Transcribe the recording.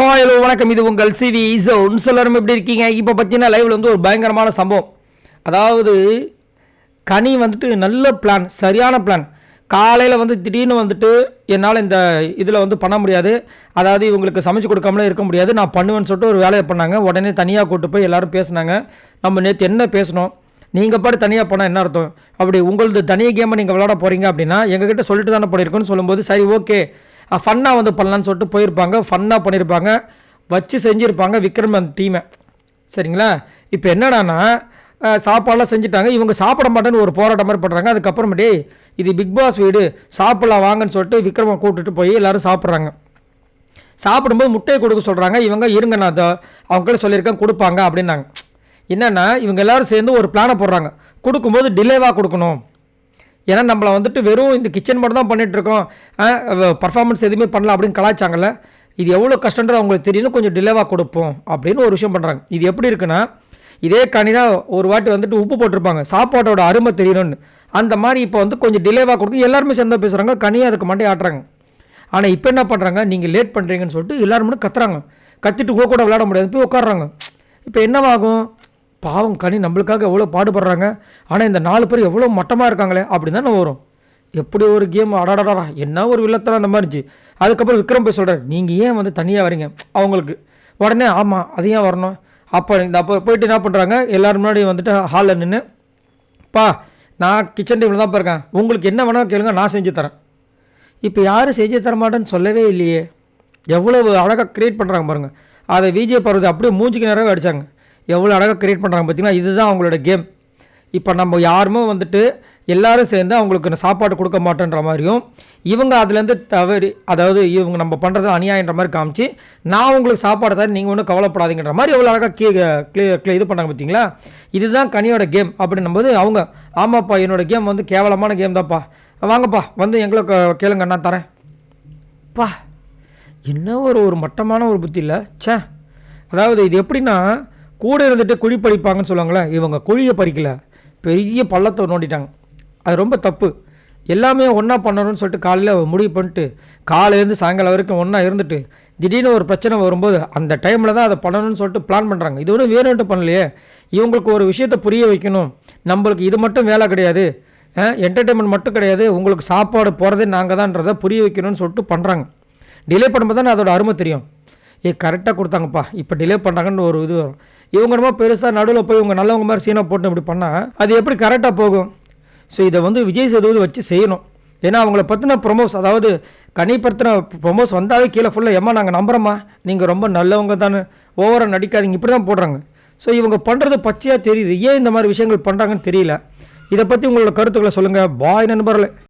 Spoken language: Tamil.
ஹாய் ஹலோ வணக்கம். இது உங்கள் சிவி ஜோன். எல்லாரும் எப்படி இருக்கீங்க? இப்போ பார்த்தீங்கன்னா லைவில் வந்து ஒரு பயங்கரமான சம்பவம். அதாவது கனி வந்துட்டு நல்ல பிளான், சரியான பிளான். காலையில் வந்து திடீர்னு வந்துட்டு என்னால் இந்த இதில் வந்து பண்ண முடியாது, அதாவது இவங்களுக்கு சமைச்சு கொடுக்காமலே இருக்க முடியாது, நான் பண்ணுவேன்னு சொல்லிட்டு ஒரு வேலையை பண்ணாங்க. உடனே தனியாக கூப்பிட்டு போய் எல்லோரும் பேசினாங்க. நம்ம நேற்று என்ன பேசணும், நீங்கள் பாட்டு தனியாக போனால் என்ன அர்த்தம், அப்படி உங்களது தனியாக கேமை நீங்கள் விளாட போகிறீங்க அப்படின்னா எங்ககிட்ட சொல்லிட்டு தானே போயிருக்கோன்னு சொல்லும்போது சரி ஓகே ஃபன்னாக வந்து பண்ணலான்னு சொல்லிட்டு போயிருப்பாங்க. ஃபன்னாக பண்ணியிருப்பாங்க, வச்சு செஞ்சுருப்பாங்க விக்ரம் அந்த டீமை. சரிங்களா? இப்போ என்னடானா சாப்பாடெலாம் செஞ்சுட்டாங்க, இவங்க சாப்பிட மாட்டேன்னு ஒரு போராட்டம் மாதிரி பண்ணுறாங்க. அதுக்கப்புறமேட்டே இது பிக் பாஸ் வீடு, சாப்பிட்லாம் வாங்கன்னு சொல்லிட்டு விக்ரமை கூப்பிட்டுட்டு போய் எல்லோரும் சாப்பிட்றாங்க. சாப்பிடும்போது முட்டையை கொடுக்க சொல்கிறாங்க. இவங்க இருங்க நான் அதை அவங்ககிட்ட சொல்லியிருக்கேன் கொடுப்பாங்க அப்படின்னாங்க. என்னென்னா இவங்க எல்லோரும் சேர்ந்து ஒரு பிளானை போடுறாங்க, கொடுக்கும்போது டிலேவாக கொடுக்கணும். ஏன்னா நம்மளை வந்துட்டு வெறும் இந்த கிச்சன் மட்டும் தான் பண்ணிகிட்ருக்கோம், பர்ஃபார்மன்ஸ் எதுவுமே பண்ணலாம் அப்படின்னு கலாச்சாங்கல்ல. இது எவ்வளோ கஷ்டன்றது அவங்களுக்கு தெரியணும், கொஞ்சம் டிலேவாக கொடுப்போம் அப்படின்னு ஒரு விஷயம் பண்ணுறாங்க. இது எப்படி இருக்குன்னா, இதே கனி தான் ஒரு வாட்டி வந்துட்டு உப்பு போட்டிருப்பாங்க, சாப்பாட்டோட அருமை தெரியணும்னு. அந்த மாதிரி இப்போ வந்து கொஞ்சம் டிலேவாக கொடுத்து எல்லாருமே சேர்ந்து பேசுகிறாங்க, கனியை அதுக்கு மண்டே ஆட்டுறாங்க. ஆனால் இப்போ என்ன பண்ணுறாங்க, நீங்கள் லேட் பண்ணுறீங்கன்னு சொல்லிட்டு எல்லோரும் மட்டும் கத்துறாங்க. கத்திட்டு கூட விளையாட முடியாது, போய் உட்காடுறாங்க. இப்போ என்னவாகும், பாவம் கனி நம்மளுக்காக எவ்வளோ பாடுபடுறாங்க, ஆனால் இந்த 4 பேர் எவ்வளோ மட்டமாக இருக்காங்களே அப்படி தானே வரும். எப்படி ஒரு கேம், அடாடாடா என்ன ஒரு வில்லத்தனம் அந்த மாதிரி இருந்துச்சு. அதுக்கப்புறம் விக்ரம் போய் சொல்கிறார், நீங்கள் ஏன் வந்து தனியாக வரீங்க அவங்களுக்கு. உடனே ஆமாம் அது ஏன் வரணும். அப்போ போயிட்டு என்ன பண்ணுறாங்க, எல்லோரும் முன்னாடி வந்துட்டு ஹாலில் நின்று, பா நான் கிச்சன் டேபிள் தான் இருக்கேன், உங்களுக்கு என்ன வேணாலும் கேளுங்க நான் செஞ்சு தரேன். இப்போ யாரும் செஞ்சு தர மாட்டேன்னு சொல்லவே இல்லையே. எவ்வளோ அழகாக க்ரியேட் பண்ணுறாங்க பாருங்கள். அதை விஜய் பருவத்தை அப்படியே மூஞ்சிக்கு நிறைய அடித்தாங்க. எவ்வளோ அழகாக க்ரியேட் பண்ணுறாங்க பார்த்தீங்கன்னா. இதுதான் அவங்களோட கேம். இப்போ நம்ம யாருமே வந்துட்டு எல்லோரும் சேர்ந்து அவங்களுக்கு சாப்பாடு கொடுக்க மாட்டேன்ற மாதிரியும், இவங்க அதுலேருந்து தவறி, அதாவது இவங்க நம்ம பண்ணுறது அநியாயன்ற மாதிரி காமிச்சு, நான் உங்களுக்கு சாப்பாடு தரேன் நீங்கள் ஒன்றும் கவலைப்படாதீங்கன்ற மாதிரி எவ்வளோ அழகாக கிளியர் இது பண்ணாங்க பார்த்தீங்களா. இதுதான் கனியோட கேம் அப்படின்னும்போது அவங்க, ஆமாப்பா என்னோடய கேம் வந்து கேவலமான கேம் தான்ப்பா, வாங்கப்பா வந்து எங்களை கேளுங்க நான் தரேன். பா என்ன ஒரு மட்டமான ஒரு புத்தி இல்லை சே. அதாவது இது எப்படின்னா, கூட இருந்துட்டு குழி பறிப்பாங்கன்னு சொல்லுவாங்களே, இவங்க குழியை பறிக்கலை, பெரிய பள்ளத்தை நோண்டிட்டாங்க. அது ரொம்ப தப்பு. எல்லாமே ஒன்றா பண்ணணும்னு சொல்லிட்டு காலையில் முடிவு பண்ணிட்டு காலையிலேருந்து சாயங்காலம் வரைக்கும் ஒன்றா இருந்துட்டு திடீர்னு ஒரு பிரச்சனை வரும்போது அந்த டைமில் தான் அதை பண்ணணும்னு சொல்லிட்டு பிளான் பண்ணுறாங்க. இது ஒன்றும் வேணும்ட்டு பண்ணலையே. இவங்களுக்கு ஒரு விஷயத்தை புரிய வைக்கணும், நம்மளுக்கு இது மட்டும் வேலை கிடையாது, என்டர்டெயின்மெண்ட் மட்டும் கிடையாது, உங்களுக்கு சாப்பாடு போகிறதே நாங்கள் தான்றதை புரிய வைக்கணும்னு சொல்லிட்டு பண்ணுறாங்க. டிலே பண்ணும்போது தானே அதோட அருமை தெரியும். கரெக்டாக கொடுத்தாங்கப்பா, இப்போ டிலே பண்ணுறாங்கன்னு ஒரு இது வரும். இவங்க ரொம்ப பெருசாக நடுவில் போய் இவங்க நல்லவங்க மாதிரி சீனாக போட்டு இப்படி பண்ணால் அது எப்படி கரெக்டாக போகும். ஸோ இதை வந்து விஜய் சேதுபதி வச்சு செய்யணும். ஏன்னா அவங்கள பற்றின ப்ரொமோஸ், அதாவது கனி பற்றின ப்ரொமோஸ் வந்தாவே கீழே ஃபுல்லாக ஏமா நாங்கள் நம்புகிறோம்மா, நீங்கள் ரொம்ப நல்லவங்க தானே, ஓவராக நடிக்காதீங்க, இப்படி தான் போடுறாங்க. ஸோ இவங்க பண்ணுறது பச்சையாக தெரியுது. ஏன் இந்த மாதிரி விஷயங்கள் பண்ணுறாங்கன்னு தெரியல. இதை பற்றி உங்களோட கருத்துக்களை சொல்லுங்கள். பாய் நண்பர்களே.